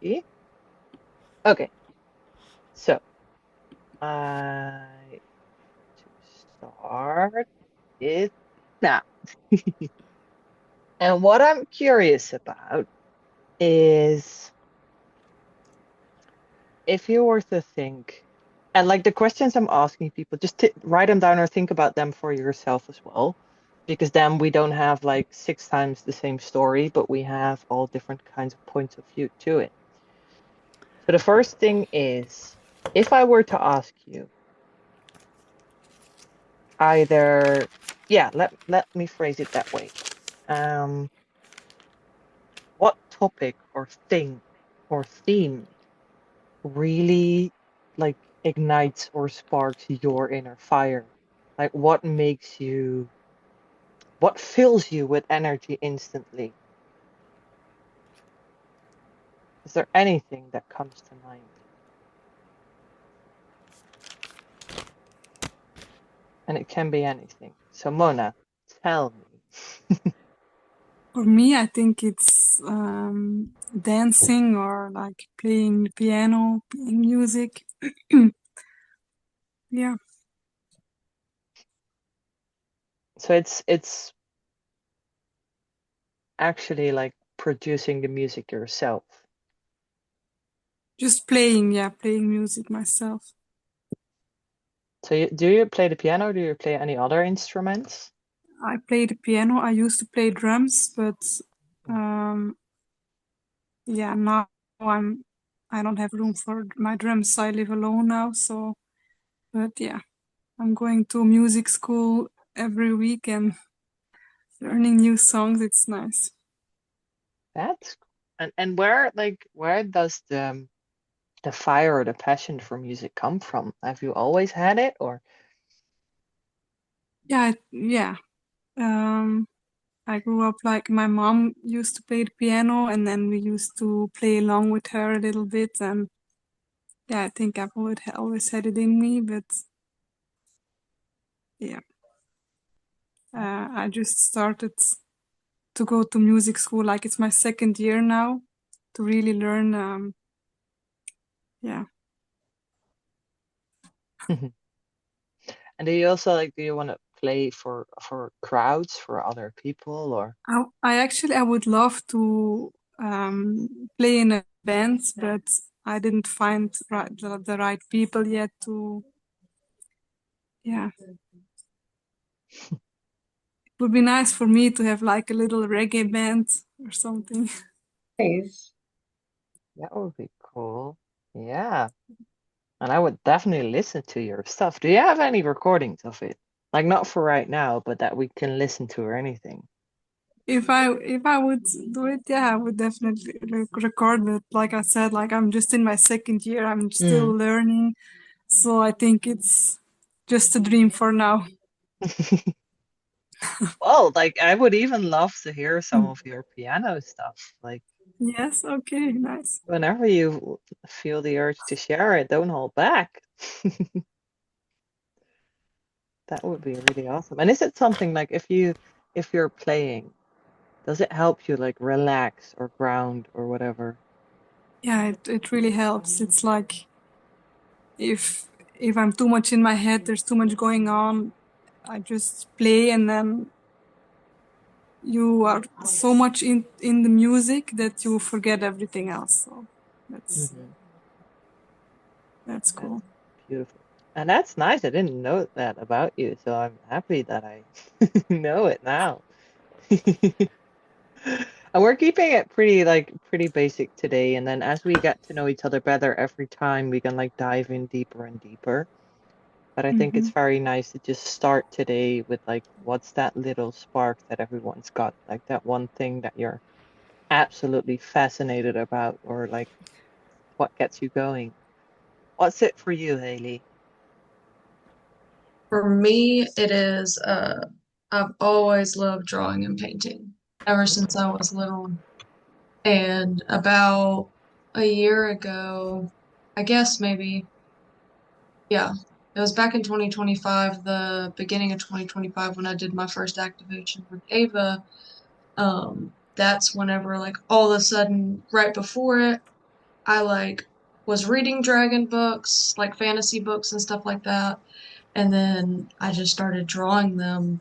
ready? Okay, so I to start it now. And what I'm curious about is if you were to think, and like the questions I'm asking people, just write them down or think about them for yourself as well, because then we don't have like six times the same story, but we have all different kinds of points of view to it. So the first thing is, if I were to ask you either, yeah, let me phrase it that way. Um, what topic or thing or theme really like ignites or sparks your inner fire? Like what fills you with energy instantly? Is there anything that comes to mind? And it can be anything. So Mona, tell me. For me, I think it's dancing or like playing the piano, playing music. Yeah, So it's actually like producing the music yourself. just playing, yeah, playing music myself. So do you play the piano? Do you play any other instruments? I play the piano. I used to play drums, but um, yeah, now I'm I don't have room for my drums. I live alone now, so but yeah, I'm going to music school every week and learning new songs. It's nice. That's and where does the fire or the passion for music come from? Have you always had it or? Yeah, yeah. Um, I grew up like my mom used to play the piano, and then we used to play along with her a little bit. And yeah, I think I've always had it in me. But yeah, I just started to go to music school. Like it's my second year now to really learn. Yeah, And do you also like do you want to play for crowds for other people or? I would love to play in a band, but I didn't find the right people yet to. Yeah, would be nice for me to have like a little reggae band or something. Nice. That would be cool. Yeah. And I would definitely listen to your stuff. Do you have any recordings of it? Like not for right now, but that we can listen to or anything. If I would do it, yeah, I would definitely record it. Like I said, like I'm just in my second year, I'm still Mm. learning, so I think it's just a dream for now. Well, like I would even love to hear some Mm. of your piano stuff. Like Yes, okay, nice. whenever you feel the urge to share it, don't hold back. That would be really awesome. And is it something like if you're playing, does it help you like relax or ground or whatever? Yeah, it really helps. It's like if if I'm too much in my head, there's too much going on, I just play and then you are so much in the music that you forget everything else. So that's Hmm. that's That's cool. beautiful. And that's nice. I didn't know that about you, so I'm happy that I know it now. And we're keeping it pretty pretty basic today, and then as we get to know each other better every time, we can like dive in deeper and deeper. But I think it's Hmm. very nice to just start today with like what's that little spark that everyone's got, like that one thing that you're absolutely fascinated about, or like what gets you going. What's it for you, Haley? For me, it is, I've always loved drawing and painting ever since I was little. And about a year ago, I guess maybe, yeah, it was back in 2025, the beginning of 2025 when I did my first activation with Ava. That's whenever, like, all of a sudden, right before it, I like was reading dragon books, like fantasy books and stuff like that. And then I just started drawing them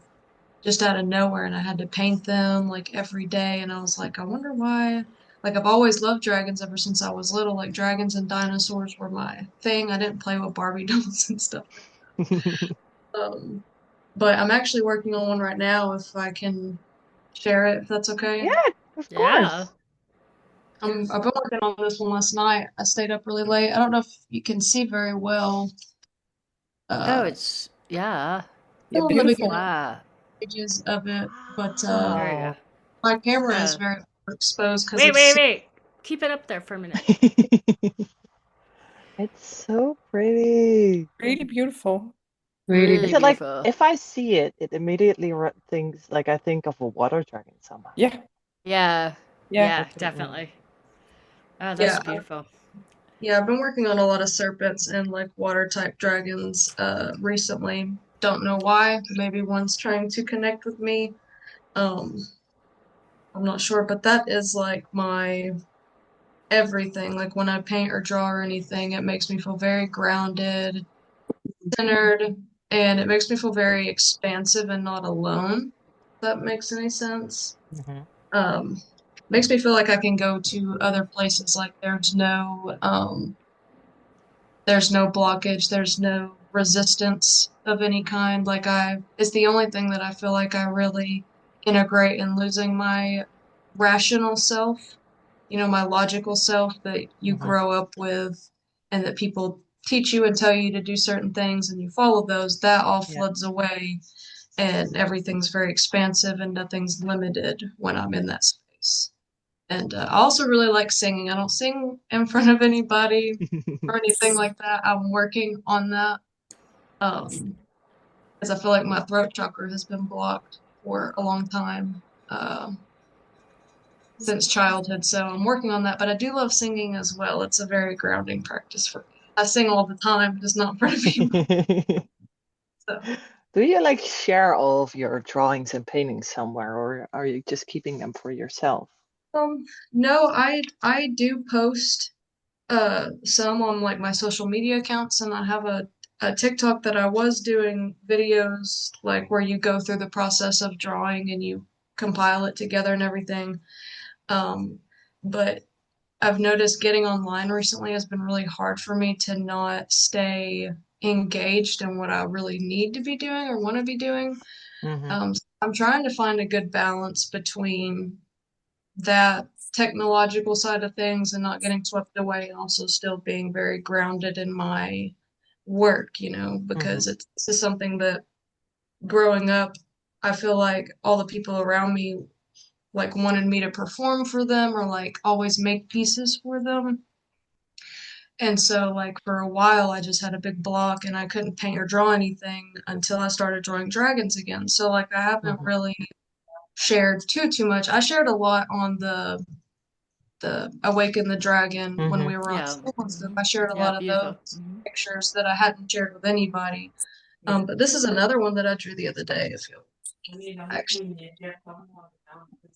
just out of nowhere, and I had to paint them like every day. And I was like, I wonder why. Like, I've always loved dragons ever since I was little. Like, dragons and dinosaurs were my thing. I didn't play with Barbie dolls and stuff. Um, but I'm actually working on one right now if I can share it, if that's okay. Yeah, of Yeah. course. I've been working on this one last night. I stayed up really late. I don't know if you can see very well. Oh, it's yeah. Yeah, Still in the beautiful. beginning Wow. stages of it, but There you go. my camera is Oh. very exposed because Wait. Keep it up there for a minute. It's so pretty. Really beautiful. Really Is it like beautiful. if I see it, it immediately thinks like I think of a water dragon somehow. Yeah. Yeah. Yeah. Definitely. Oh, that's Yeah. beautiful. Yeah, I've been working on a lot of serpents and like water type dragons recently. Don't know why. Maybe one's trying to connect with me. I'm not sure, but that is like my everything. Like when I paint or draw or anything, it makes me feel very grounded, centered, and it makes me feel very expansive and not alone. If that makes any sense. Mhm. Makes me feel like I can go to other places. Like there's no blockage, there's no resistance of any kind. Like it's the only thing that I feel like I really integrate in losing my rational self, my logical self that you Mhm. grow up with and that people teach you and tell you to do certain things and you follow those, that all Yeah. floods away and everything's very expansive and nothing's limited when I'm in that space. And I also really like singing. I don't sing in front of anybody or anything like that. I'm working on that. Because I feel like my throat chakra has been blocked for a long time, since childhood. So I'm working on that. But I do love singing as well. It's a very grounding practice for me. I sing all the time, just not in front of people. So. Do you like share all of your drawings and paintings somewhere, or are you just keeping them for yourself? No, I do post some on like my social media accounts, and I have a TikTok that I was doing videos like where you go through the process of drawing and you compile it together and everything. But I've noticed getting online recently has been really hard for me to not stay engaged in what I really need to be doing or want to be doing. Mm-hmm. So I'm trying to find a good balance between that technological side of things and not getting swept away and also still being very grounded in my work, because this is something that growing up, I feel like all the people around me like wanted me to perform for them or like always make pieces for them. And so like for a while I just had a big block and I couldn't paint or draw anything until I started drawing dragons again. So like I haven't really shared too much. I shared a lot on the Awaken the Dragon when we were on school and stuff. I shared a lot of those pictures that I hadn't shared with anybody. But this is another one that I drew the other day. Actually.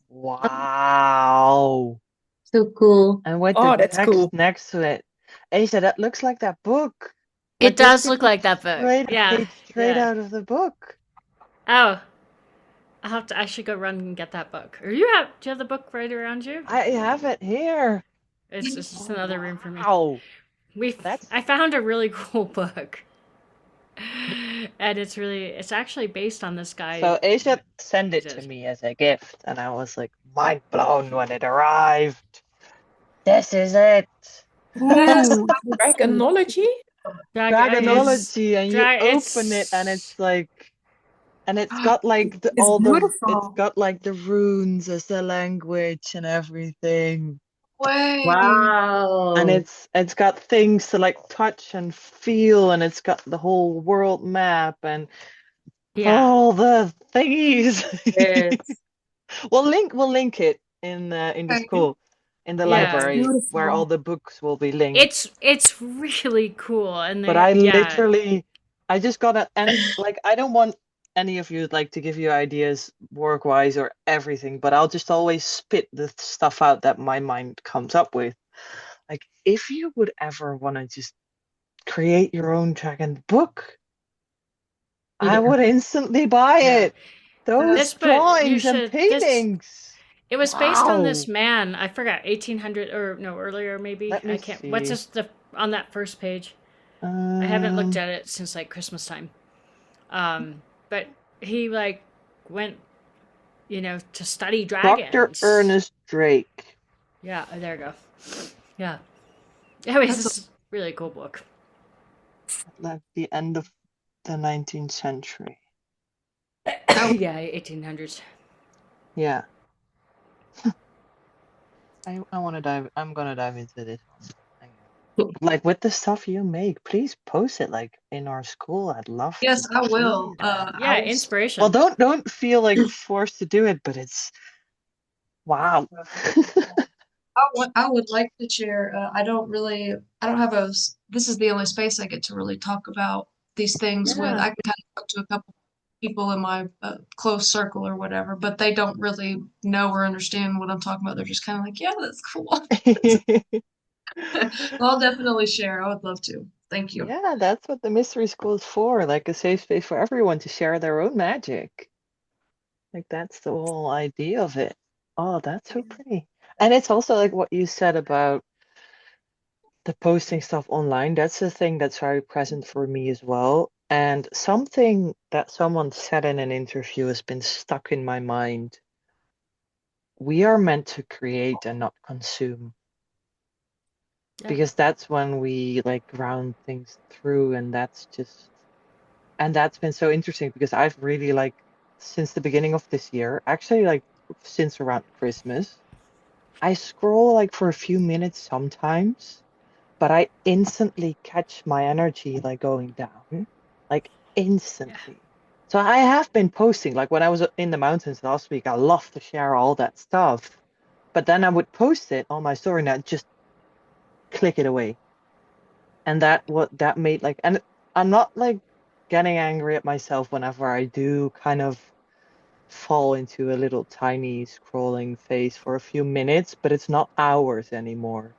Wow. So cool. And with Oh, the that's text cool. next to it. Asa, that looks like that book. It does look like that book. Straight out of the book. Oh. I should go run and get that book. Or do you have the book right around you? I have it here. It's just another room for me. Wow. I found a really cool book. And it's actually based on this guy. So Asa sent it to me as a gift, and I was like mind blown when it arrived. This is it. Ooh, Dragonology? Dragonology, and you open it, and it's like, and it's got like it's got like the runes as the language and everything. Wow. And it's got things to like touch and feel, and it's got the whole world map and all the thingies. Yes. We'll link it in the school, in the library where all the books will be linked. It's really cool, and but I just gotta, and like I don't want any of you like to give you ideas work-wise or everything, but I'll just always spit the stuff out that my mind comes up with. like if you would ever want to just create your own dragon book, I Yeah. would instantly buy Yeah. it. Those This, but you drawings and should. This paintings. it was based on this Wow. man. I forgot 1800 or no earlier maybe. Let I me can't. What's see. this on that first page? I haven't looked Um, at it since like Christmas time. But he like went, to study Dr. dragons. Ernest Drake. Yeah, there you go. Yeah. Anyways, That's this is a really cool book. At the end of the 19th century. Yeah, 1800s. Yeah. I'm gonna dive into this one. Like with the stuff you make, please post it like in our school. I'd love Yes, to I will. see that. Yeah, I was, inspiration. Well, don't feel like forced to do it, but it's wow. I would like to share. I don't have this is the only space I get to really talk about these things with. Yeah. I can kind of talk to a couple people in my close circle or whatever, but they don't really know or understand what I'm talking about. They're just kind of like, yeah, that's cool. I'll definitely share. I would love to. Thank you. Yeah, that's what the mystery school is for, like a safe space for everyone to share their own magic. Like that's the whole idea of it. Oh, that's so pretty. And it's also like what you said about the posting stuff online. That's the thing that's very present for me as well. And something that someone said in an interview has been stuck in my mind. We are meant to create and not consume. Yeah. Because that's when we like ground things through, and that's been so interesting because I've really like since the beginning of this year, actually like since around Christmas, I scroll like for a few minutes sometimes, but I instantly catch my energy like going down, like instantly. So I have been posting, like when I was in the mountains last week, I love to share all that stuff, but then I would post it on my story and I'd just click it away. And that made like, and I'm not like getting angry at myself whenever I do kind of fall into a little tiny scrolling phase for a few minutes, but it's not hours anymore.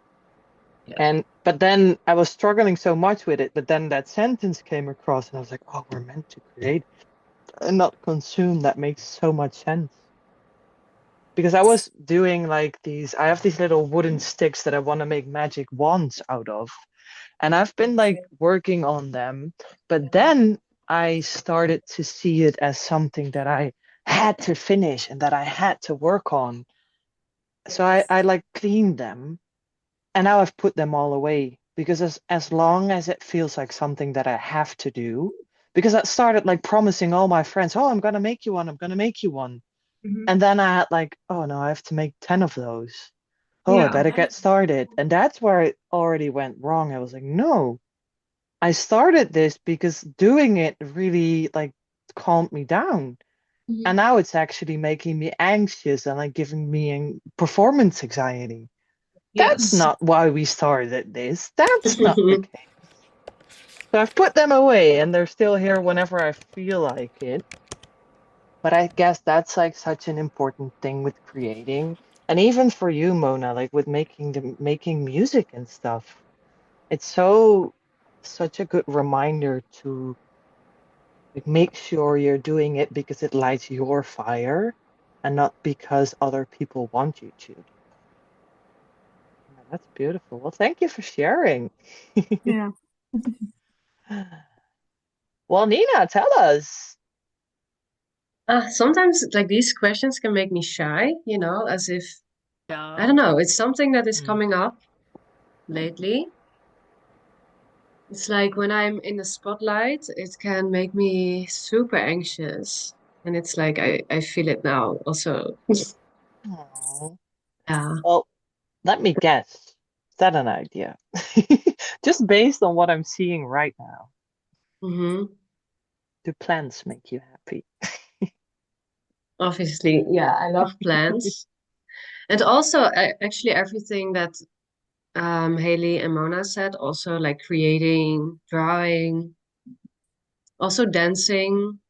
Yeah. But then I was struggling so much with it, but then that sentence came across and I was like, oh, we're meant to create and not consume. That makes so much sense. Because I was doing like I have these little wooden sticks that I want to make magic wands out of. And I've been like working on them, but then I started to see it as something that I had to finish and that I had to work on. So I like cleaned them, and now I've put them all away because as long as it feels like something that I have to do, because I started like promising all my friends, oh, I'm gonna make you one, I'm gonna make you one. Mhm. And then I had like, oh no, I have to make 10 of those. Oh, I Yeah. better get started. And that's where it already went wrong. I was like, no, I started this because doing it really like calmed me down. Mhm. And now it's actually making me anxious and like giving me performance anxiety. That's Yes. not why we started this. That's not the case. So I've put them away and they're still here whenever I feel like it. But I guess that's like such an important thing with creating. And even for you, Mona, like with making music and stuff, it's such a good reminder to like make sure you're doing it because it lights your fire and not because other people want you to. Yeah, that's beautiful. Well, thank you for sharing. Yeah. Well, Nina, tell us. Sometimes like these questions can make me shy, as if I don't know, it's something that is Mm. coming up lately. It's like when I'm in the spotlight, it can make me super anxious. And it's like I feel it now also. Aw. Yeah. Well, let me guess. Is that an idea? Just based on what I'm seeing right now. hmm Do plants make you happy? Obviously, yeah, I love plants. And also, actually, everything that Haley and Mona said, also like creating, drawing, also dancing.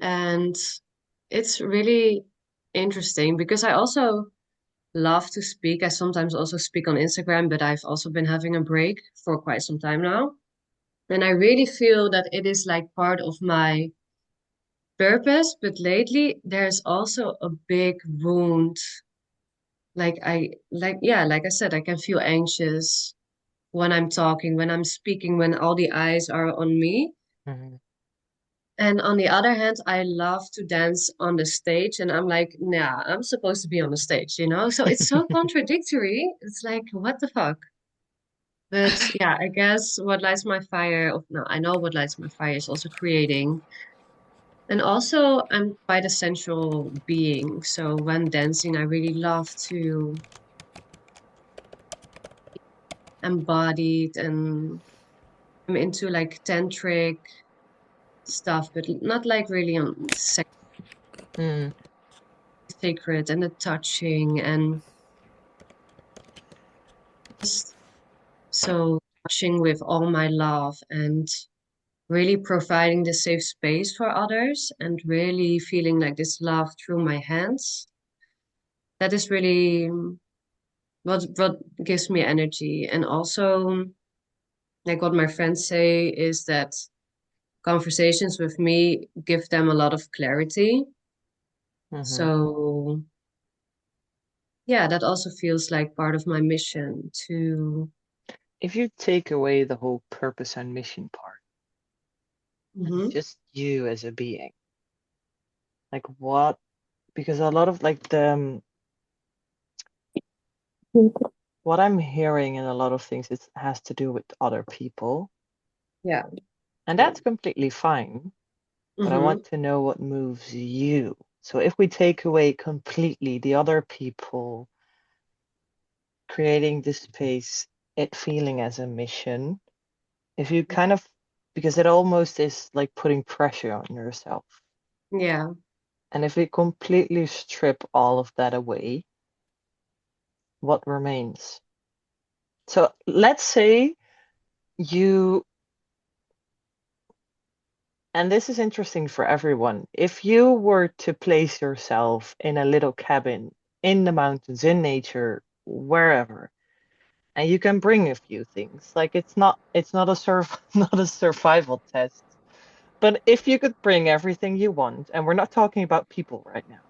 And it's really interesting because I also love to speak. I sometimes also speak on Instagram, but I've also been having a break for quite some time now. And I really feel that it is like part of my purpose, but lately there's also a big wound. Like I said, I can feel anxious when I'm talking, when I'm speaking, when all the eyes are on me. Mhm. And on the other hand, I love to dance on the stage, and I'm like, nah, I'm supposed to be on the stage, you know? So it's so contradictory. It's like, what the fuck? But yeah, I guess what lights my fire, no, I know what lights my fire is also creating. And also, I'm quite a sensual being. So when dancing, I really love to embodied, and I'm into like tantric stuff, but not like really on sex, Mm. sacred and the touching and just so touching with all my love and really providing the safe space for others and really feeling like this love through my hands. That is really what gives me energy. And also, like what my friends say is that conversations with me give them a lot of clarity. Mhm. So yeah, that also feels like part of my mission to. If you take away the whole purpose and mission part, and Mhm. just you as a being, like what? Because a lot of like what I'm hearing in a lot of things, it has to do with other people, Yeah. and that's completely fine. But I Mhm. want to know what moves you. So if we take away completely the other people, creating this space, it feeling as a mission, if you kind of, because it almost is like putting pressure on yourself. Yeah. And if we completely strip all of that away, what remains? So let's say you, and this is interesting for everyone, if you were to place yourself in a little cabin in the mountains, in nature, wherever, and you can bring a few things, like it's not a not a survival test, but if you could bring everything you want, and we're not talking about people right now,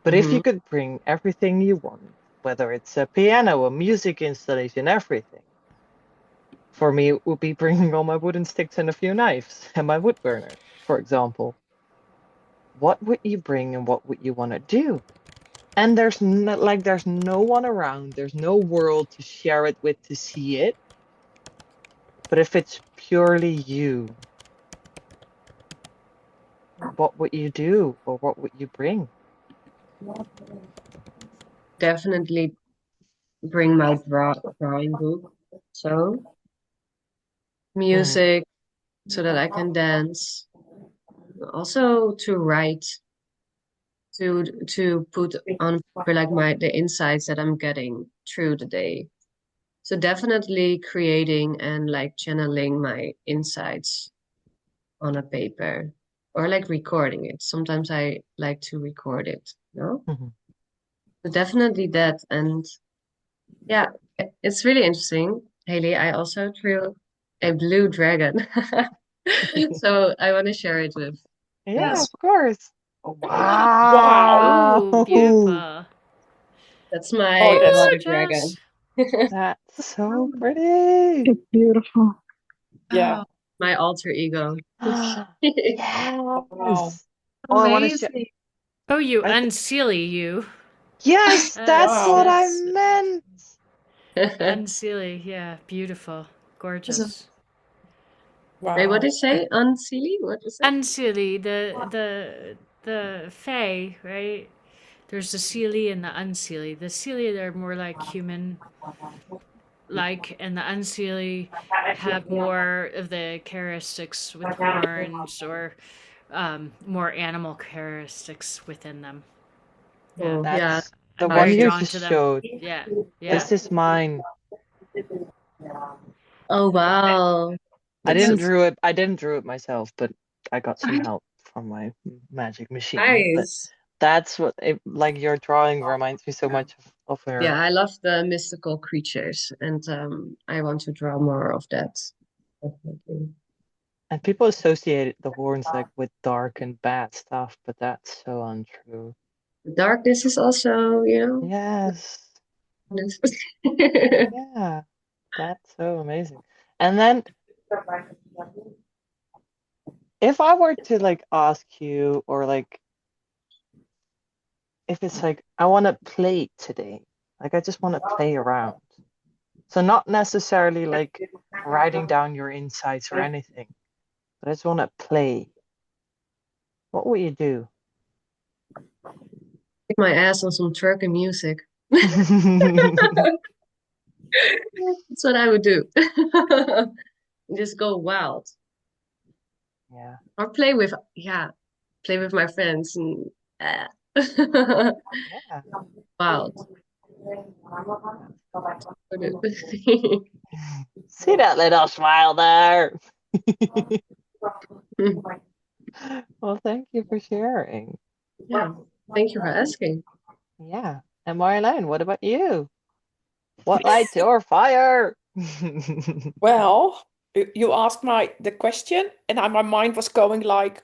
but if you Mhm. could bring everything you want, whether it's a piano, a music installation, everything. For me, it would be bringing all my wooden sticks and a few knives and my wood burner, for example. What would you bring and what would you want to do? And there's no one around, there's no world to share it with to see it. But if it's purely you, what would you do or what would you bring? Definitely bring my drawing book. So music so that I can dance. Also to write, to put on paper like the insights that I'm getting through the day. So definitely creating and like channeling my insights on a paper or like recording it. Sometimes I like to record it, you know? Mhm. So definitely that. And yeah, it's really interesting, Haley. I also drew a blue dragon. So I want to share it with Yeah, Yes. of course. Wow. Wow. Ooh, beautiful. that's my water Gorgeous. dragon. That's so pretty. It's beautiful. Yeah. My alter ego. Yes. Wow. Oh, I want to share. Amazing. Oh, you I th unseelie you. Yes, that's Wow. what I That's meant. unseelie. Yeah, beautiful. Is it- Gorgeous. Wait, what Wow. did you say? Unseelie? What is it? Unseelie, the fae, right? There's the seelie and the unseelie. The seelie, they're more like human like, and the unseelie have more of the characteristics with horns or more animal characteristics within them. Yeah, Oh, yeah. That's the I'm one very you drawn just to them. showed. Yeah, yeah. This is mine. Oh, wow. I It's didn't That's drew it. I didn't drew it myself, but I got some help from my magic machine. But nice. that's what like your drawing reminds me so much of her. Yeah, I love the mystical creatures, and I want to draw more of that. Definitely. And people associate the horns like with dark and bad stuff, but that's so untrue. The darkness is also, Yes. this. Yeah. That's so amazing. And then if I were to like ask you, or like if it's like I want to play today, like I just want to play around. So not necessarily like writing down your insights or anything, but I just want to play. What would you do? Kick my ass on some Turkish music. Yeah. That's what I would do. Just go wild. Or play with my friends and Yeah. wild. See that little smile there. Well, thank you for sharing. Yeah, thank you for asking. Yeah. And Marjolein, what about you? What lights your fire? Well, you asked the question, and my mind was going like,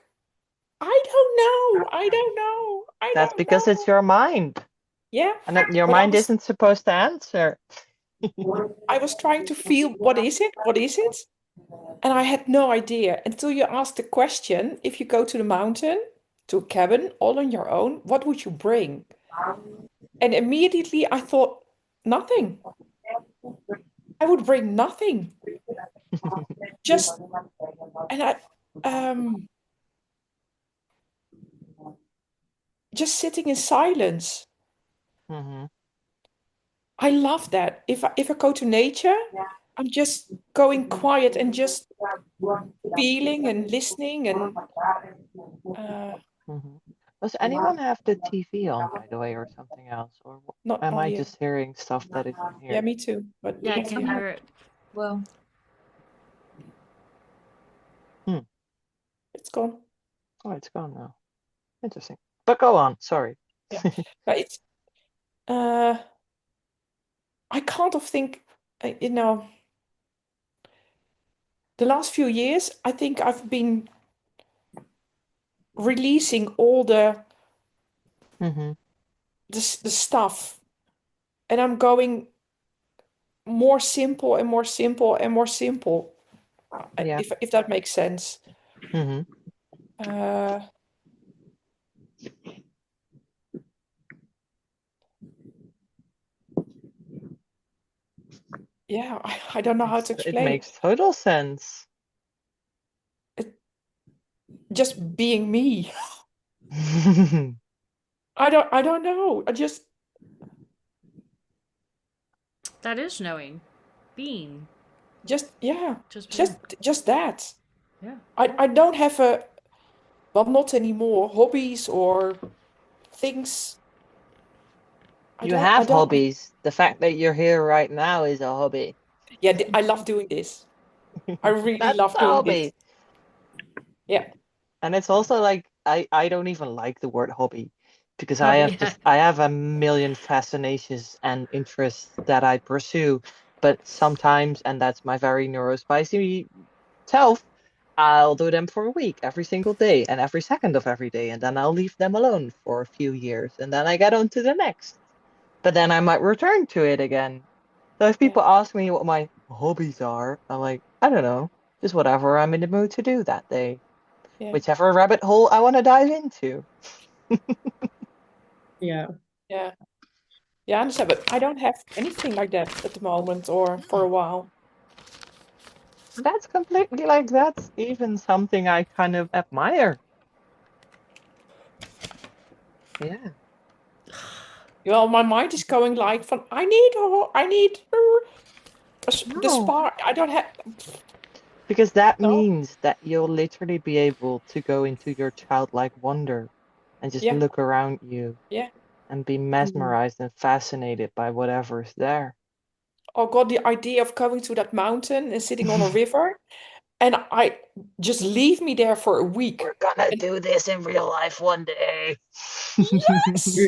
I don't know, I don't know, I That's don't because know. it's your mind. Yeah, And that your but I mind was isn't supposed to answer. I was trying to feel what is it? What is it? And I had no idea until you asked the question, if you go to the mountain, to a cabin, all on your own, what would you bring? And immediately I thought, nothing. I would bring nothing. Just and I just sitting in silence. Mm-hmm. I love that. If I go to nature, I'm just going quiet and just feeling and listening and Mm-hmm. Does anyone have the TV on, by the way, or something else? Or not am I yet. just hearing stuff that isn't Yeah, here? me too. But Yeah, I not can yet. hear it. Well, It's gone. Oh, it's gone now. Interesting. But go on, sorry. Yeah. But it's I can't of think the last few years I think I've been releasing all Mm-hmm. the stuff, and I'm going more simple and more simple and more simple. Yeah. If that makes sense. Mm-hmm. Yeah, I don't know how to It explain. makes total sense. Just being me. I don't know. I just That is knowing. Being. just yeah. Just being. Just that. Yeah. I don't have not anymore, hobbies or things. You have hobbies. The fact that you're here right now is a hobby. Yeah, I love doing this. I really That's love a doing hobby. this. Yeah. And it's also like I don't even like the word hobby, because Oh, I have yeah. I have a million fascinations and interests that I pursue, but sometimes, and that's my very neurospicy self, I'll do them for a week, every single day, and every second of every day, and then I'll leave them alone for a few years, and then I get on to the next. But then I might return to it again. So if people ask me what my hobbies are, I'm like, I don't know, just whatever I'm in the mood to do that day. Yeah. Whichever rabbit hole I want to dive into. Yeah. Yeah. Yeah, I understand, but I don't have anything like that at the moment or for a while. That's completely like, that's even something I kind of admire. Yeah. Well, my mind is going like, I need the No. spark. I don't have. Because that No. means that you'll literally be able to go into your childlike wonder and just Yeah. look around you. Yeah. And be mesmerized and fascinated by whatever's there. Oh God, the idea of going to that mountain and sitting on a river, and I just leave me there for a week. We're gonna do this in real life one day. Yes.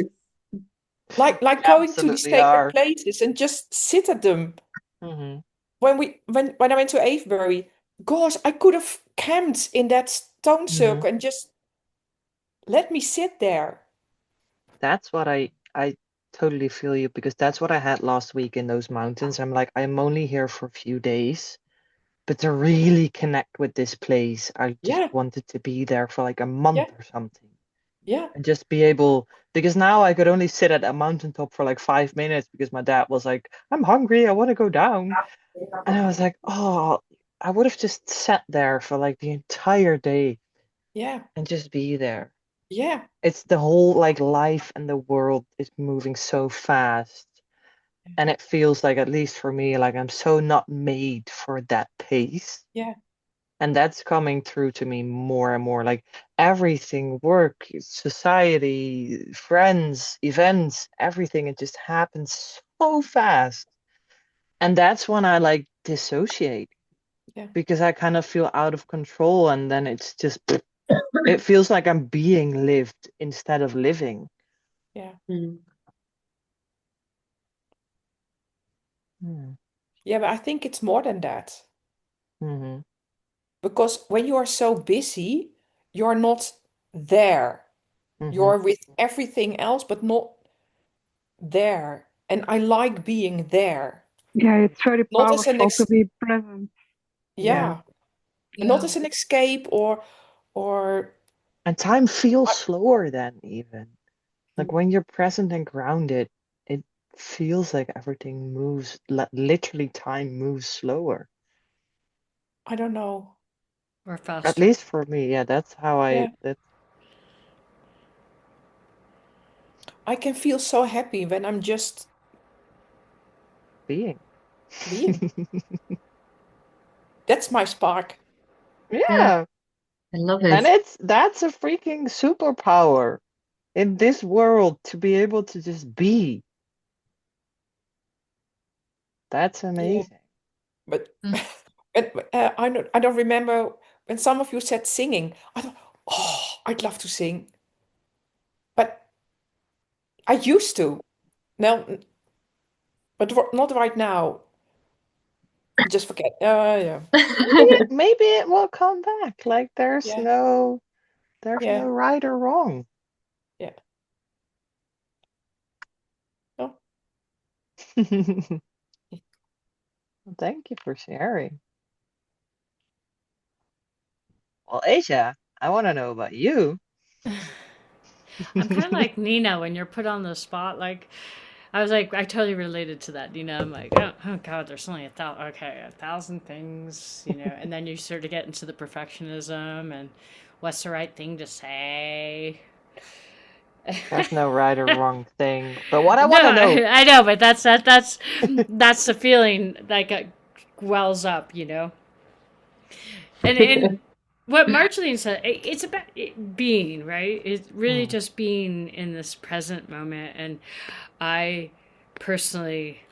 Like We going to these absolutely sacred are. places and just sit at them. Hmm. When I went to Avebury, gosh, I could have camped in that stone Hmm. circle and just let me sit there. That's what I totally feel you, because that's what I had last week in those mountains. I'm like, I'm only here for a few days, but to really connect with this place, I just Yeah, wanted to be there for like a month yeah, or something. yeah, And just be able, because now I could only sit at a mountaintop for like 5 minutes because my dad was like, I'm hungry, I want to go down. And I was like, oh, I would have just sat there for like the entire day yeah, and just be there. yeah, It's the whole like life and the world is moving so fast. And it feels like, at least for me, like I'm so not made for that pace. yeah. And that's coming through to me more and more. Like everything, work, society, friends, events, everything, it just happens so fast. And that's when I like dissociate, Yeah. because I kind of feel out of control. And then it's just, it feels like I'm being lived instead of living. Yeah. Mm. Hmm. Yeah, but I think it's more than that. Mhm. Because when you are so busy, you're not there. Mhm. You're with everything else, but not there. And I like being there. Yeah, it's very Not as an powerful to be present. yeah, not as an escape or And time feels I, slower then, even. Like Mm. when you're present and grounded, it feels like everything moves, literally time moves slower. I don't know. Or At faster. least for me, yeah, that's how Yeah, that's I can feel so happy when I'm just being. being. That's my spark. Yeah, Yeah, I love and it. that's a freaking superpower in this world, to be able to just be. That's Yeah, amazing. but Mm. I don't remember when some of you said singing. I thought, oh, I'd love to sing, but I used to. No, but not right now. Just forget. Yeah, Maybe it will come back. Like yeah, there's no yeah, right or wrong. yeah. No, Thank you for sharing. Well, Asia, I want to know about you. I'm kind of like Nina when you're put on the spot. Like, I was like, I totally related to that. I'm like, oh God, there's only a thousand things, and then you sort of get into the perfectionism and what's the right thing to say. There's no right or wrong thing. But what I No, want to know. I know, but that's the feeling like wells up. And what Marceline said, it's about being, right? It's really Mm, just being in this present moment. And I personally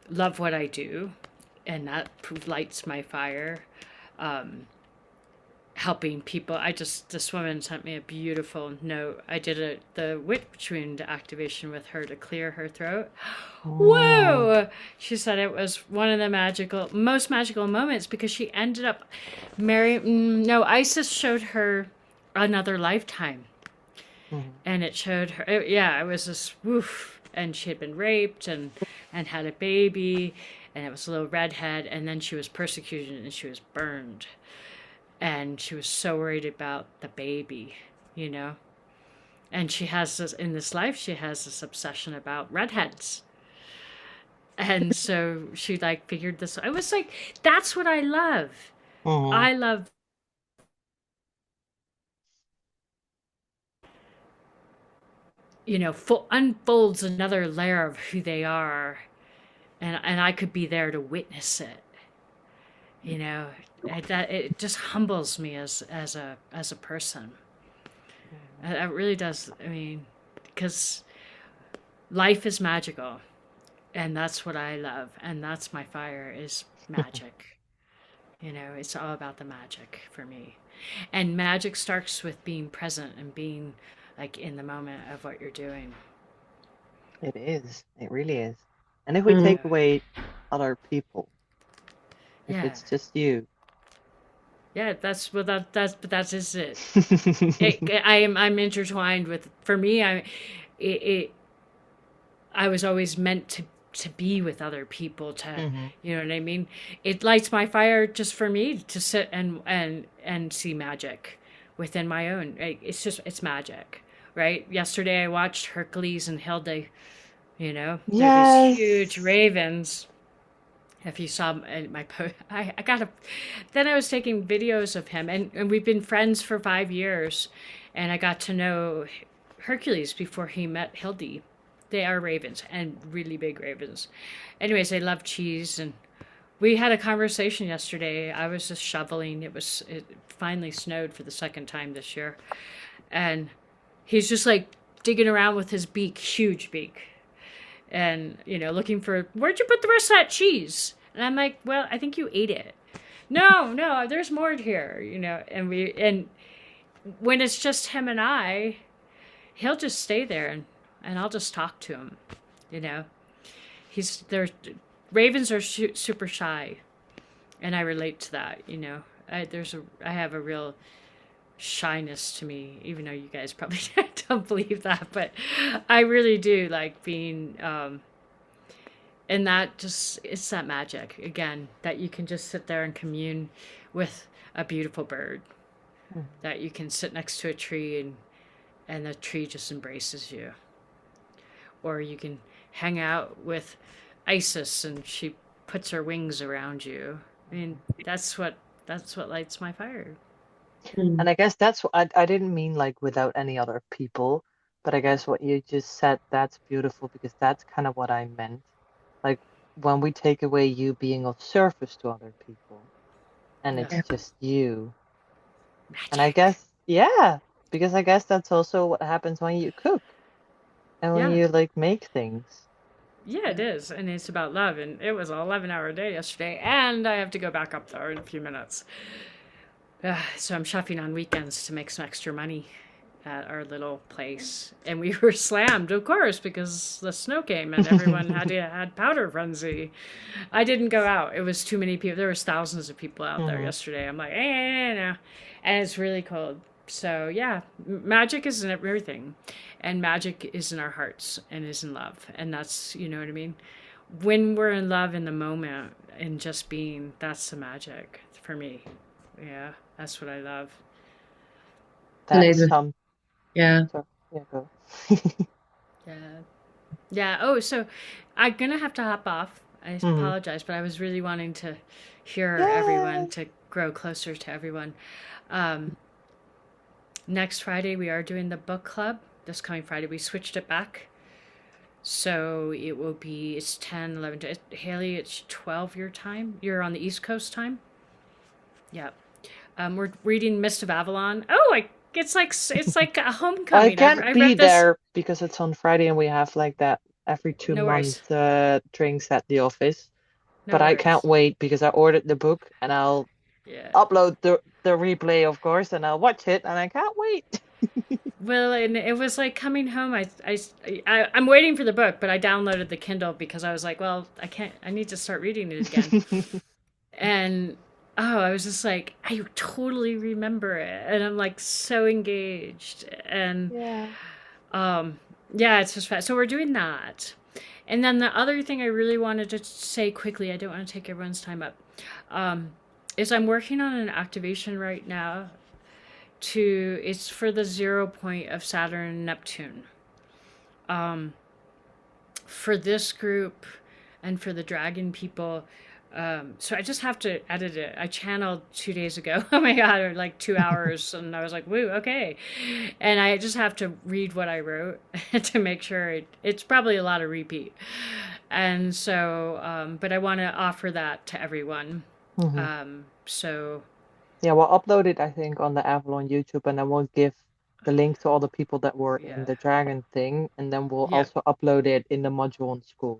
love what I do, and that lights my fire. Um, Helping people. This woman sent me a beautiful note. I did the witch wound activation with her to clear her throat. mm, Whoa! She said it was one of the most magical moments because she ended up no, Isis showed her another lifetime, mm. and it showed her. Yeah, it was this woof, and she had been raped and had a baby, and it was a little redhead, and then she was persecuted and she was burned, and she was so worried about the baby, you know. And she has this in this life. She has this obsession about redheads, and so she like figured this. I was like, that's what I love. Mhm. I love unfolds another layer of who they are, and I could be there to witness it. That it just humbles me as a person. It really does. I mean, because life is magical, and that's what I love, and that's my fire is magic. It's all about the magic for me, and magic starts with being present and being like in the moment of what you're doing. It is. It really is. And if we Mm. take away other people, if Yeah. it's just you. Yeah, that is it. I'm intertwined with. For me, I was always meant to be with other people. You know what I mean. It lights my fire just for me to sit and see magic within my own. It's magic, right? Yesterday I watched Hercules and Hilda. You know, they're these huge Yes. ravens. If you saw my post, I got a. Then I was taking videos of him, and we've been friends for 5 years, and I got to know Hercules before he met Hildy. They are ravens and really big ravens. Anyways, they love cheese, and we had a conversation yesterday. I was just shoveling. It finally snowed for the second time this year, and he's just like digging around with his beak, huge beak, and looking for, where'd you put the rest of that cheese? And I'm like, well, I think you ate it. No, there's more here, and when it's just him and I, he'll just stay there, and I'll just talk to him. He's there. Ravens are super shy, and I relate to that. I have a real shyness to me, even though you guys probably don't believe that, but I really do like being and that just, it's that magic again, that you can just sit there and commune with a beautiful bird, that you can sit next to a tree and the tree just embraces you, or you can hang out with Isis and she puts her wings around you. I mean, that's what lights my fire. Mm. And I guess that's what I didn't mean like without any other people, but I guess what you just said, that's beautiful because that's kind of what I meant. Like when we take away you being of service to other people and Yeah. it's just you. And I Magic. guess, yeah, because I guess that's also what happens when you cook and when Yeah. you like make things. Yeah, it is. And it's about love. And it was an 11-hour day yesterday. And I have to go back up there in a few minutes. So I'm chefing on weekends to make some extra money at our little place. And we were slammed, of course, because the snow came and everyone had powder frenzy. I didn't go out. It was too many people. There was thousands of people out there yesterday. I'm like, no. And it's really cold. So yeah, magic is in everything. And magic is in our hearts and is in love. And that's, you know what I mean? When we're in love in the moment and just being, that's the magic for me. Yeah, that's what I love. That's Later. some. Yeah. So, yeah, go. Yeah. Yeah. Oh, so I'm going to have to hop off. I apologize, but I was really wanting to hear everyone, to grow closer to everyone. Next Friday, we are doing the book club. This coming Friday, we switched it back. So it will be, it's 10, 11, Haley, it's 12 your time. You're on the East Coast time. Yeah. We're reading Mist of Avalon. Oh, it's like a homecoming. I can't I be read this. there because it's on Friday and we have like that every 2 No worries. months drinks at the office. No But I worries. can't wait because I ordered the book and I'll Yeah. upload the replay, of course, and I'll watch it and I can't wait. Well, and it was like coming home. I'm waiting for the book, but I downloaded the Kindle because I was like, well, I need to start reading it again. And I was just like, I totally remember it, and I'm like so engaged, and yeah, it's just fast. So we're doing that, and then the other thing I really wanted to say quickly, I don't want to take everyone's time up, is I'm working on an activation right now. It's for the 0 point of Saturn and Neptune. For this group and for the dragon people. So I just have to edit it. I channeled 2 days ago. Oh my God, or like 2 hours. And I was like, woo, okay. And I just have to read what I wrote to make sure it's probably a lot of repeat. And so, but I want to offer that to everyone. So yeah, we'll upload it, I think, on the Avalon YouTube, and then we'll give the link to all the people that were in the dragon thing, and then we'll also upload it in the module on school.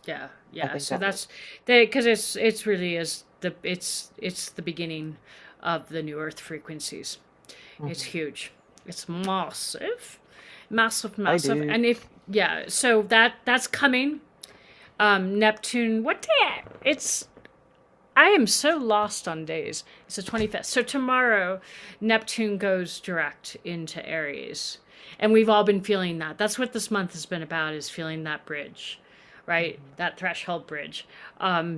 Yeah. So that that's because it's really is it's the beginning of the new Earth frequencies. It's huge. It's massive. And if yeah, so that's coming. Neptune, what day? I am so lost on days. It's the 25th. So tomorrow, Neptune goes direct into Aries. And we've all been feeling that. That's what this month has been about, is feeling that bridge, right? That threshold bridge.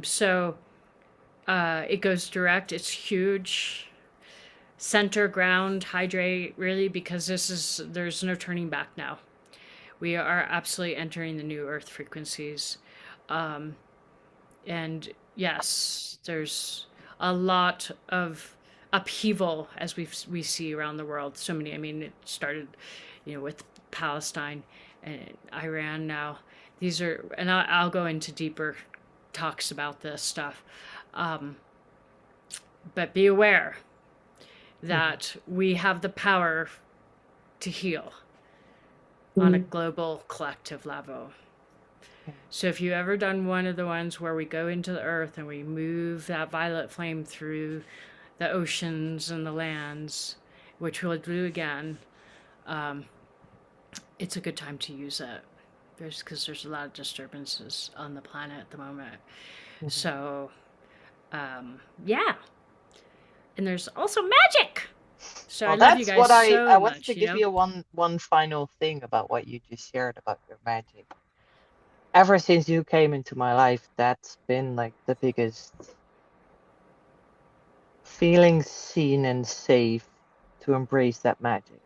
So it goes direct. It's huge. Center, ground, hydrate, really, because there's no turning back now. We are absolutely entering the new Earth frequencies. And yes, there's a lot of upheaval as we see around the world. So many. I mean, it started, with Palestine and Iran. Now, these are, and I'll go into deeper talks about this stuff. But be aware that we have the power to heal on a global collective level. So if you've ever done one of the ones where we go into the earth and we move that violet flame through the oceans and the lands, which we'll do again, it's a good time to use it. Because there's a lot of disturbances on the planet at the moment. So, yeah. And there's also magic. So Well, I love you that's guys what I so I wanted much, to give you one final thing about what you just shared about your magic. Ever since you came into my life, that's been like the biggest feeling seen and safe to embrace that magic.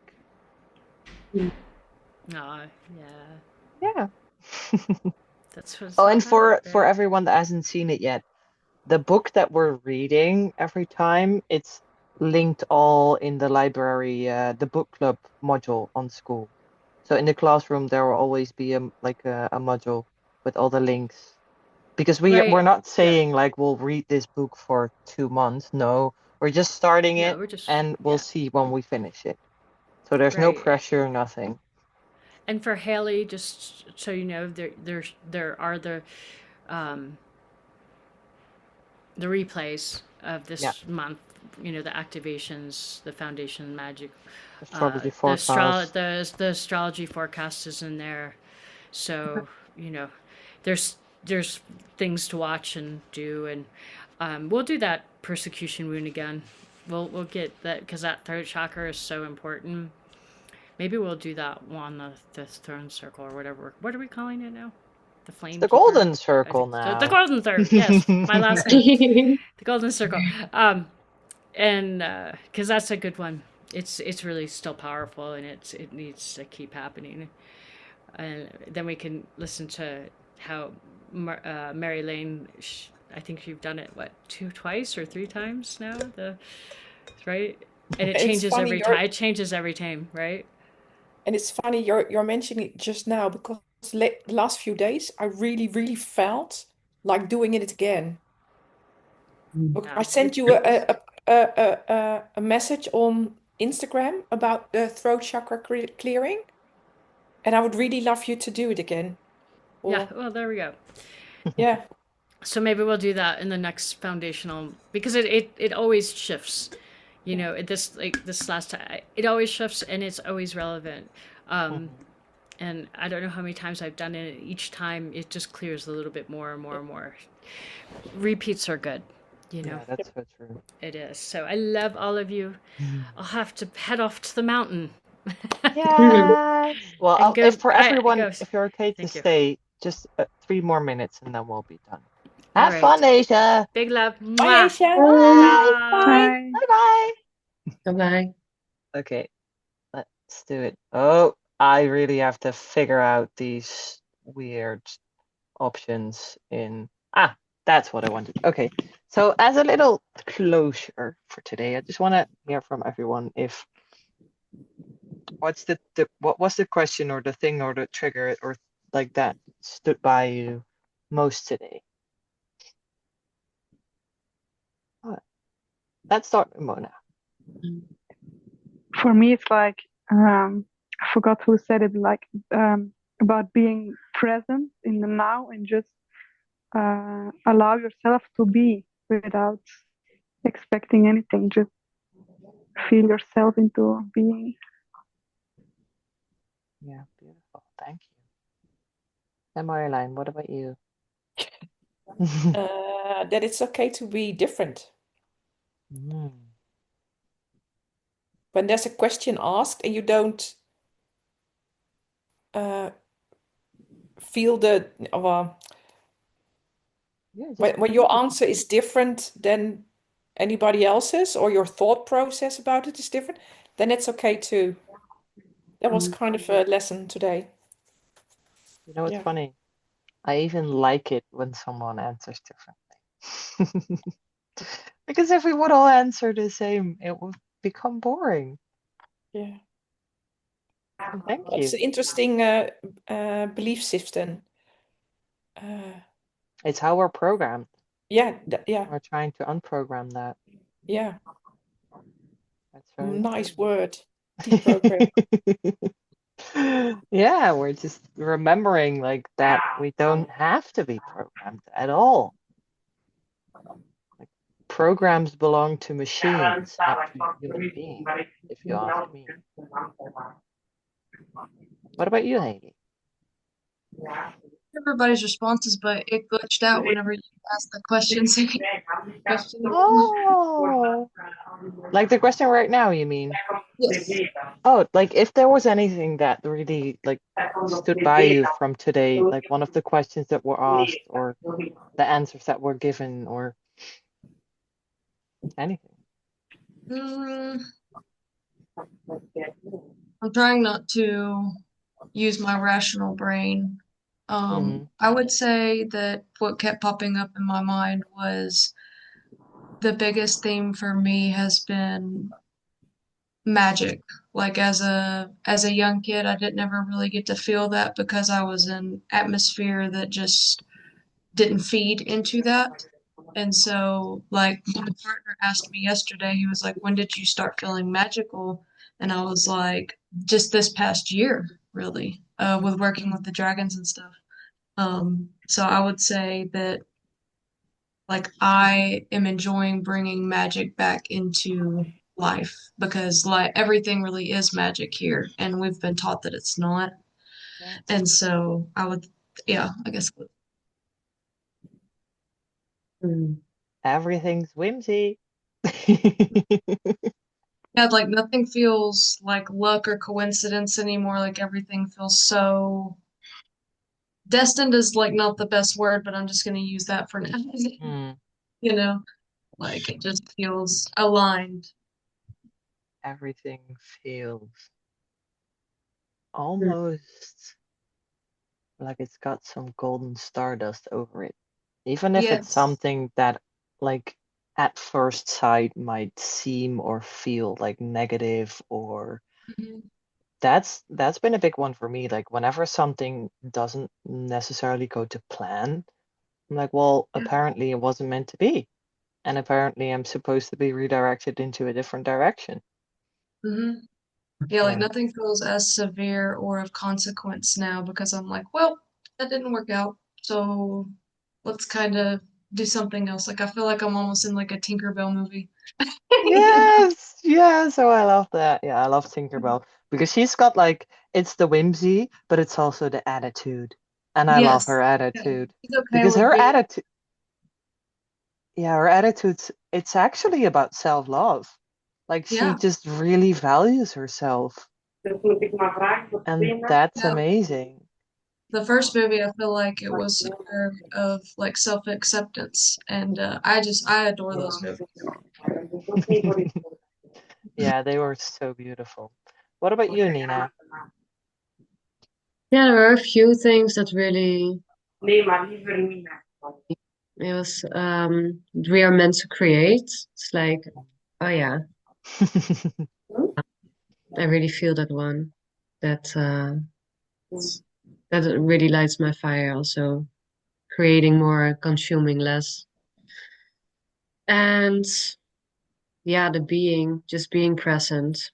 Oh, yeah. Yeah. That's what it's Oh, all and for about, right? everyone that hasn't seen it yet, the book that we're reading every time, it's linked all in the library, the book club module on school. So in the classroom, there will always be a module with all the links. Because we're Right. not saying like we'll read this book for 2 months. No, we're just starting No, it we're just, and we'll yeah. see when we finish it. So there's no Right. pressure, nothing. And for Haley, just so you know, there are the replays of this Yeah. month. The activations, the foundation magic, Astrology the forecast. the astrology forecast is in there. So there's things to watch and do, and we'll do that persecution wound again. We'll get that, because that throat chakra is so important. Maybe we'll do that one, the throne circle or whatever. What are we calling it now? The flame. The keeper? golden I circle think now. the golden third. Yes, my last name. The golden circle. And because that's a good one. It's really still powerful, and it needs to keep happening. And then we can listen to how Mary Lane. I think you've done it twice or 3 times now. Right, and it It's changes funny, every time. It changes every time, right? And it's funny you're mentioning it just now, because the last few days I really felt like doing it again. Look, I sent you a message on Instagram about the throat chakra clearing, and I would really love you to do it again. Yeah. Or Well, there we go. yeah, So maybe we'll do that in the next foundational, because it always shifts. This last time, it always shifts, and it's always relevant. And I don't know how many times I've done it. Each time it just clears a little bit more and more and more. Repeats are good, Yeah, that's so true. It is. So I love all of you. I'll have to head off to the mountain. Yes. Well, And go- if for I- everyone, go- if you're okay to Thank you. stay, just 3 more minutes and then we'll be done. All Have right. fun, Asia. Big love. bye, Mwah. Asia. Bye. Bye. Bye. Bye bye. Bye-bye. Okay, let's do it. Oh, I really have to figure out these weird options in. That's what I wanted. Okay, so as a little closure for today, I just want to hear from everyone if what was the question or the thing or the trigger or like that stood by you most today. Let's start with Mona. For me, it's like I forgot who said it. Like about being present in the now and just allow yourself to be without expecting anything. Just feel yourself into being. Yeah, beautiful. Thank you. And Marjolein, what about you? That it's okay to be different. Mm. When there's a question asked and you don't feel Yeah, just when your answer is different than anybody else's, or your thought process about it is different, then it's okay too. That was kind of a lesson today. you know, it's Yeah. funny. I even like it when someone answers differently. Because if we would all answer the same, it would become boring. Yeah. So thank It's you. an interesting belief system. It's how we're programmed. Yeah, We're trying to unprogram that. yeah. That's very Nice true. word. Deprogram. Yeah, we're just remembering like that we don't have to be programmed at all. Like, programs belong to machines, not to human beings, if you ask me. What about you, Heidi? Everybody's responses, but it glitched out whenever you asked the questions. Oh, like the question right now, you mean? Yes. Oh, like if there was anything that really like stood by you from today, like one of the questions that were asked or the answers that were given or anything. Mm, I'm trying not to use my rational brain. I would say that what kept popping up in my mind was the biggest theme for me has been magic. Like as a young kid, I didn't ever really get to feel that because I was in atmosphere that just didn't feed into that. And so, like, my partner asked me yesterday, he was like, "When did you start feeling magical?" And I was like, "Just this past year, really, with working with the dragons and stuff." So I would say that, like, I am enjoying bringing magic back into life because, like, everything really is magic here, and we've been taught that it's not. Yeah. And so I would, yeah, I guess. Everything's whimsy. Yeah, like nothing feels like luck or coincidence anymore. Like everything feels so destined is like not the best word, but I'm just gonna use that for now. You know, like it just feels aligned. Everything feels almost like it's got some golden stardust over it. Even if it's Yes. something that, like, at first sight might seem or feel like negative or Mhm. that's been a big one for me. Like, whenever something doesn't necessarily go to plan, I'm like, well, apparently it wasn't meant to be. And apparently I'm supposed to be redirected into a different direction. Mhm. Yeah, like Yeah. nothing feels as severe or of consequence now because I'm like, well, that didn't work out, so let's kind of do something else. Like I feel like I'm almost in like a Tinkerbell movie. You know? Yes, yeah, so I love that. Yeah, I love Tinkerbell because she's got like it's the whimsy, but it's also the attitude. And I love her Yes. Yeah. attitude She's okay because with her being. attitude, yeah, her attitude's it's actually about self-love. Like she Yeah. just really values herself, and that's Yeah. amazing. The first movie, I feel like it was her of like self-acceptance, and I adore those movies. Yeah, they were so beautiful. What about you, Nina? Yeah, there were a few things that really it was we are meant to create. It's like, oh yeah, I really feel that one. That that really lights my fire also. Creating more, consuming less. And yeah, the being, just being present,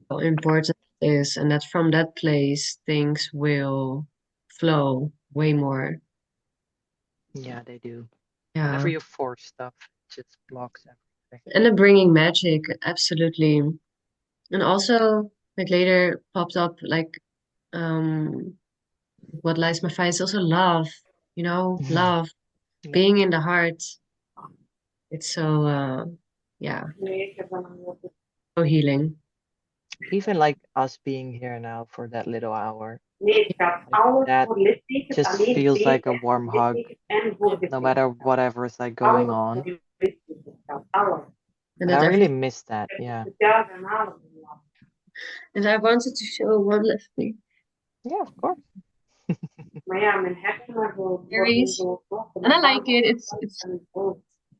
how important it is, and that from that place things will flow way more. Yeah, they do. Yeah. Whenever you force stuff, it just blocks everything. And the bringing magic, absolutely. And also, like later popped up, like, what lies my fire is also love, love, Yeah. being in the heart. It's so, yeah, so healing. Even like us being here now for that little hour, Nee, het gaat like alles that voor lesgeven, just alleen feels like a bezig warm voor hug, lesgeven en voor de no matter whatever is like going alles voor on. de lesgeven. Het gaat alles. And I that really every miss that. Yeah. Vertel en alles. and I wanted to show one last thing. Yeah, of course. Maar ja, mijn hersenen worden Series. zo And I like it. It's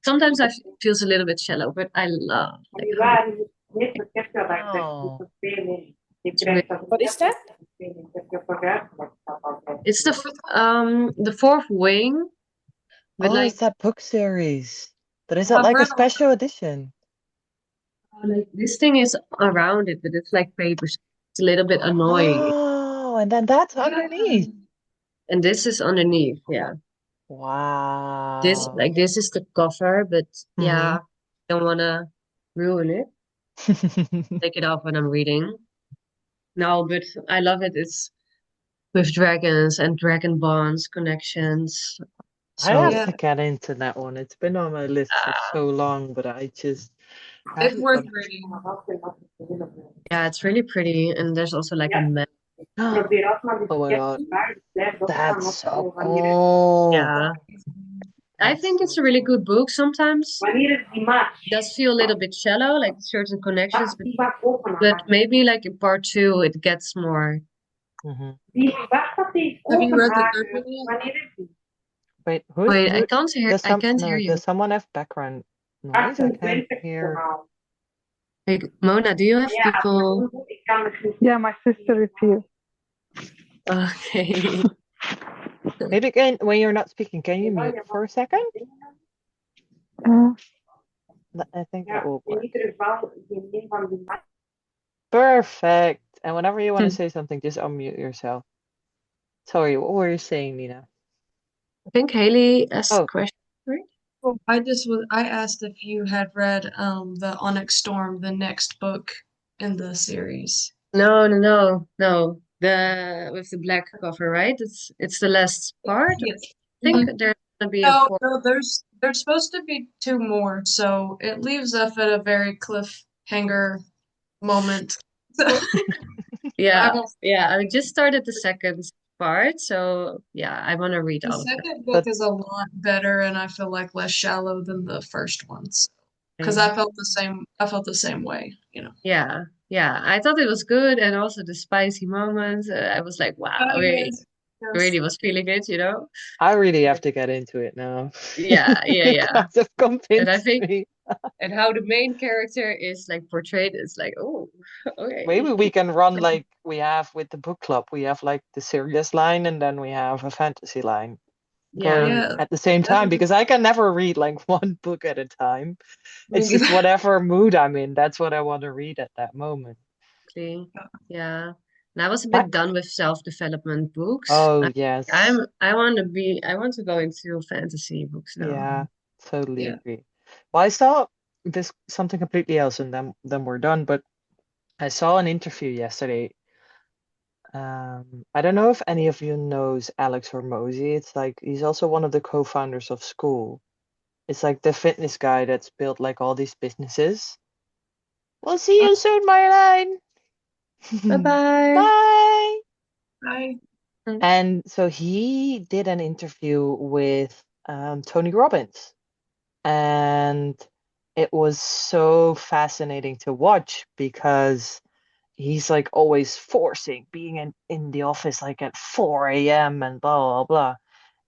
sometimes I feels a little bit shallow, but I love like how waar is niet verkeerd dat ik Oh. moet spelen. Je It's krijgt dat What is that? ik heb je vooruit. it's the fourth wing, but Oh, like it's that book series. But is that I've like a read special edition? this thing is around it, but it's like papers. It's a little bit annoying. Oh, and then that's underneath. And this is underneath, yeah. Wow. This is the cover, but yeah, don't wanna ruin it. Take it off when I'm reading. No, but I love it. It's with dragons and dragon bonds connections. I have Yeah. to get into that one. It's been on my list for so long, but I just It's haven't worth got- reading. Yeah, it's really pretty, and there's also like a map. Probeer maar Oh my God. Blijf That's so wanneer cool. Yeah. I That's think it's so a really cool. good book. Sometimes is die match? it does feel a little bit shallow, like certain connections, Die bak openen. but maybe like in part 2 it gets more. Mhm. Die bak dat die Have you read the openhaken. third one yet? Wanneer is die? Wait, Wait, I who can't hear. does I can't no, hear you. does someone have background noise? I can't 28 hear. verhaal. Hey, Mona, do you have Ja, people? ik kan het niet. Yeah, my sister is here. Okay. Maybe when you're not speaking, can you mute for a second? I think that Ja, will in work. ieder geval, die van die match. Perfect. And whenever you want to say something, just unmute yourself. Sorry, what were you saying, Nina? I think Haley asked Oh. a question. I asked if you had read the Onyx Storm, the next book in the series. No. The with the black cover, right? It's the last part. Yes. I think there's gonna be a No, fourth. no, there's supposed to be 2 more, so it leaves us at a very cliffhanger moment. So Yeah, don't- yeah. I just started the second part, so yeah, I want to read the all of it. second book is a lot better, and I feel like less shallow than the first ones. Because Mm. I felt the same way, you know. Yeah. I thought it was good, and also the spicy moments. I was like, wow, Oh, really, yes. really was feeling it, you know? I really have to get into it now. Yeah. You guys have convinced think- me. And how the main character is like portrayed is like, oh, okay. Maybe we can run like we have with the book club. We have like the serious line and then we have a fantasy line going Yeah. at the same time because I can never read like one book at a time. It's just whatever mood I'm in. That's what I want to read at that moment. Exactly. Yeah. And I was a bit done with self-development books. Oh, yes. I want to go into fantasy books now. Yeah, totally Yeah. agree. Well, I saw this something completely else and then we're done, but I saw an interview yesterday. I don't know if any of you knows Alex Hormozy. It's like he's also one of the co-founders of School. It's like the fitness guy that's built like all these businesses. We'll see you soon, Marjolein. Bye-bye. Bye. Bye. And so he did an interview with Tony Robbins, and it was so fascinating to watch because he's like always forcing being in the office like at 4 a.m. and blah blah blah.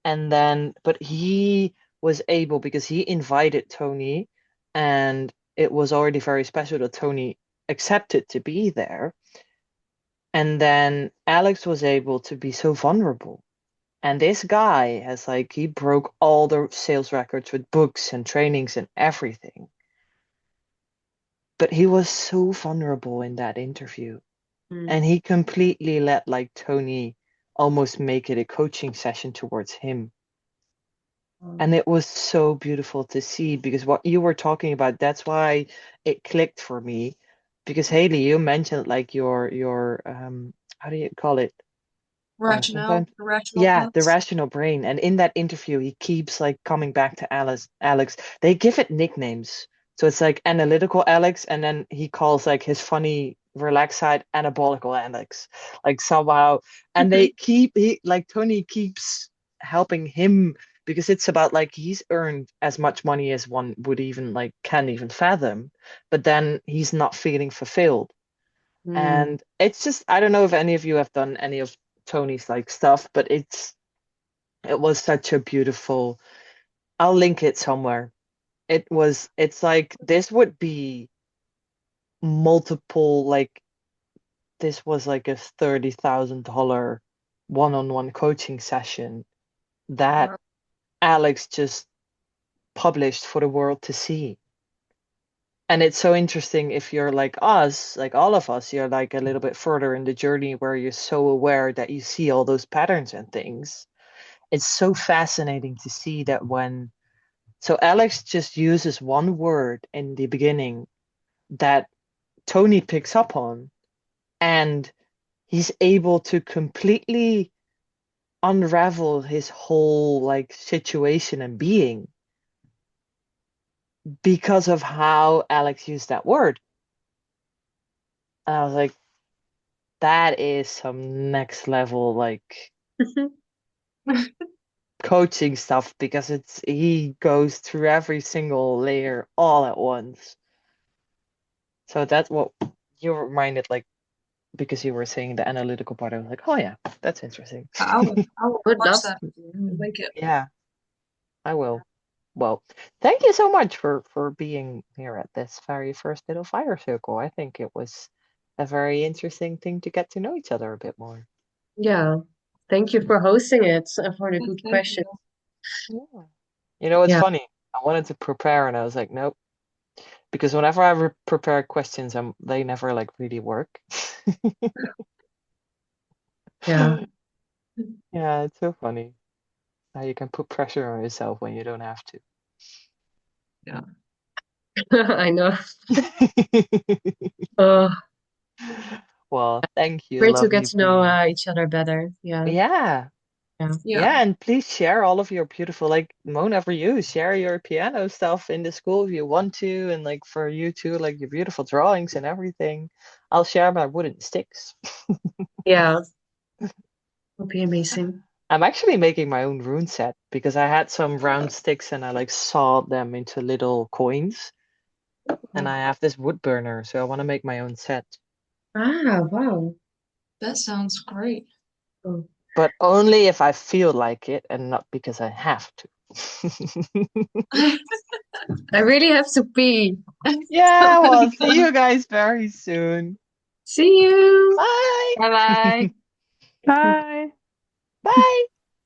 And then but he was able because he invited Tony and it was already very special that Tony accepted to be there. And then Alex was able to be so vulnerable. And this guy has like he broke all the sales records with books and trainings and everything. But he was so vulnerable in that interview. And he completely let like Tony almost make it a coaching session towards him. And it was so beautiful to see because what you were talking about, that's why it clicked for me. Because Haley, you mentioned like your how do you call it? Rationale, sometimes, the rational yeah, the thoughts. rational brain. And in that interview, he keeps like coming back to Alex. They give it nicknames. So it's like analytical Alex, and then he calls like his funny, relaxed side anabolical Alex. Like somehow, and they keep like Tony keeps helping him because it's about like he's earned as much money as one would even like can even fathom, but then he's not feeling fulfilled. Mm. And it's just, I don't know if any of you have done any of Tony's like stuff, but it was such a beautiful, I'll link it somewhere. It's like this would be multiple, like this was like a $30,000 one-on-one coaching session that Wow. Alex just published for the world to see. And it's so interesting if you're like us, like all of us, you're like a little bit further in the journey where you're so aware that you see all those patterns and things. It's so fascinating to see that so Alex just uses one word in the beginning that Tony picks up on, and he's able to completely unravel his whole like situation and being because of how Alex used that word. And I was like, that is some next level like coaching stuff, because he goes through every single layer all at once. So that's what you reminded, like, because you were saying the analytical part. I was like, oh yeah, that's interesting. I will Would watch love that. to. Link it. Yeah, I will. Well, thank you so much for being here at this very first little fire circle. I think it was a very interesting thing to get to know each other a bit more. Yeah. Thank you for hosting it and for the Yeah, good thank questions. you. Yeah. You know, it's Yeah. funny. I wanted to prepare and I was like, nope. Because whenever I prepare questions, they never like really work. Yeah. Yeah, it's so funny how you can put pressure on yourself when you don't have to. Yeah. I know. Oh, Well, thank you, great to get lovely to know beings. each other better. Yeah. Yeah, Yeah. Yeah. yeah, and please share all of your beautiful, like Mona, for you, share your piano stuff in the school if you want to, and like for you too, like your beautiful drawings and everything. I'll share my wooden sticks. Yeah. Would be amazing. I'm actually making my own rune set because I had some round sticks and I like sawed them into little coins, and I have this wood burner, so I want to make my own set. Ah, wow. That sounds great. Oh. But only if I feel like it and not because I have to. I really have to pee. Yeah, well, see you guys very soon. See you. Bye. Bye-bye. Bye. Bye.